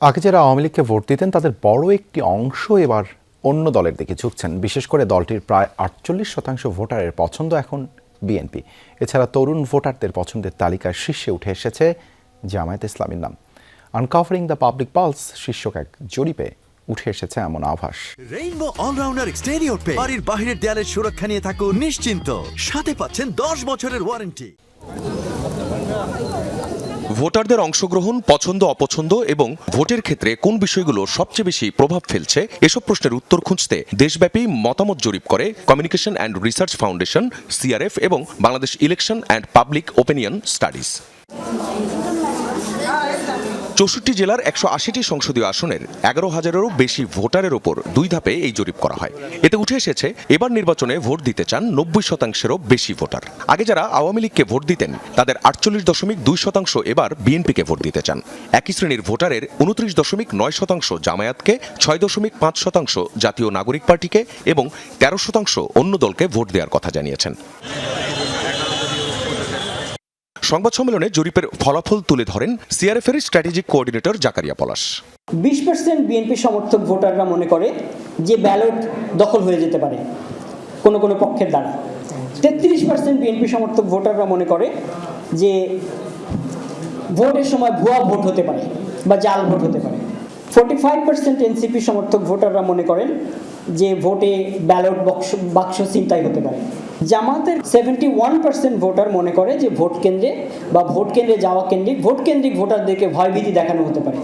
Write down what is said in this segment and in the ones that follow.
আগে যারা আওয়ামী লীগকে ভোট দিতেন তাদের বড় একটি অংশ এবার অন্য দলের দিকে ঝুঁকছেন। বিশেষ করে দলটির প্রায় 48% ভোটারের পছন্দ এখন বিএনপি। এছাড়া তরুণ ভোটারদের পছন্দের তালিকার শীর্ষে উঠে এসেছে জামায়াত ইসলামীর নাম। আনকাভারিং দ্য পাবলিক পালস শীর্ষক এক জরিপে উঠে এসেছে এমন আভাস। রেইনবো অলরাউন্ডার এক্সটেরিয়র পে বাড়ির বাহিরের দেয়ালের সুরক্ষা নিয়ে থাকুন নিশ্চিন্ত, সাথে পাচ্ছেন 10 বছরের ওয়ারেন্টি। ভোটারদের অংশগ্রহণ, পছন্দ অপছন্দ এবং ভোটের ক্ষেত্রে কোন বিষয়গুলো সবচেয়ে বেশি প্রভাব ফেলছে এসব প্রশ্নের উত্তর খুঁজতে দেশব্যাপী মতামত জরিপ করে communication and research foundation CRF এবং Bangladesh election and public opinion studies. 64 জেলার 180টি সংসদীয় আসনের 11,000-এরও বেশি ভোটারের ওপর 2 ধাপে এই জরিপ করা হয়। এতে উঠে এসেছে এবার নির্বাচনে ভোট দিতে চান 90%-এরও বেশি ভোটার। আগে যারা আওয়ামী লীগকে ভোট দিতেন তাদের 48.2% এবার বিএনপিকে ভোট দিতে চান। একই শ্রেণীর ভোটারের 29.9% জামায়াতকে, 6.5% জাতীয় নাগরিক পার্টিকে এবং 13% অন্য দলকে ভোট দেওয়ার কথা জানিয়েছেন। সংবাদ সম্মেলনে জরিপের ফলাফল তুলে ধরেন সিআরএফ এর স্ট্র্যাটেজিক কোঅর্ডিনেটর জাকারিয়া পলাশ। 20% বিএনপি সমর্থক ভোটাররা মনে করে যে ব্যালট দখল হয়ে যেতে পারে কোনো কোনো পক্ষের দ্বারা। 33% বিএনপি সমর্থক ভোটাররা মনে করে যে ভোটের সময় ভুয়া ভোট হতে পারে বা জাল ভোট হতে পারে। 45% এনসিপি সমর্থক ভোটাররা মনে করেন যে ভোটে ব্যালট বাক্স ছিনতাই হতে পারে। জামাতের 71% ভোটার মনে করে যে ভোট কেন্দ্রে বা ভোট কেন্দ্রে যাওয়া ভোট কেন্দ্রিক ভোটারদেরকে ভয়ভীতি দেখানো হতে পারে।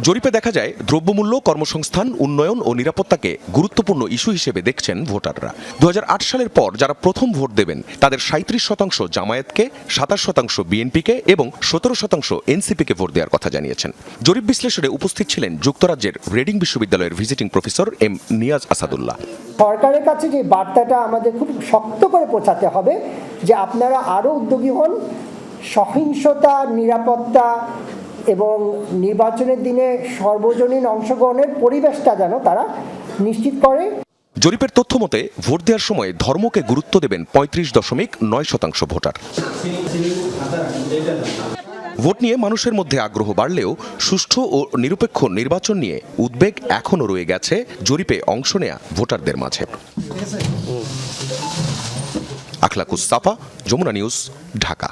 জরিপে দেখা যায় দ্রব্যমূল্য, কর্মসংস্থান, উন্নয়ন ও নিরাপত্তাকে গুরুত্বপূর্ণ ইস্যু হিসেবে দেখছেন ভোটাররা। 2008 সালের পর যারা প্রথম ভোট দেবেন তাদের 37% জামায়াতকে, 27% বিএনপিকে এবং 17% এনসিপিকে ভোট দেওয়ার কথা জানিয়েছেন। জরিপ বিশ্লেষণে উপস্থিত ছিলেন যুক্তরাজ্যের রেডিং বিশ্ববিদ্যালয়ের visiting professor M Niaz Asadullah. সরকারের কাছে যে বার্তাটা আমাদের খুব শক্ত করে পৌঁছাতে হবে যে আপনারা আরও উদ্যোগী হন, সহিংসতা, নিরাপত্তা এবং নির্বাচনের দিনে সর্বজনীন অংশগ্রহণের পরিবেশটা যেন তারা নিশ্চিত করে। জরিপের তথ্য মতে ভোট দেওয়ার সময় ধর্মকে গুরুত্ব দেবেন 35.9% ভোটার। ভোট নিয়ে মানুষের মধ্যে আগ্রহ বাড়লেও সুষ্ঠু ও নিরপেক্ষ নির্বাচন নিয়ে উদ্বেগ এখনও রয়ে গেছে জরিপে অংশ নেয়া ভোটারদের মাঝে। আখলাকুস সাফা, যমুনা নিউজ, ঢাকা।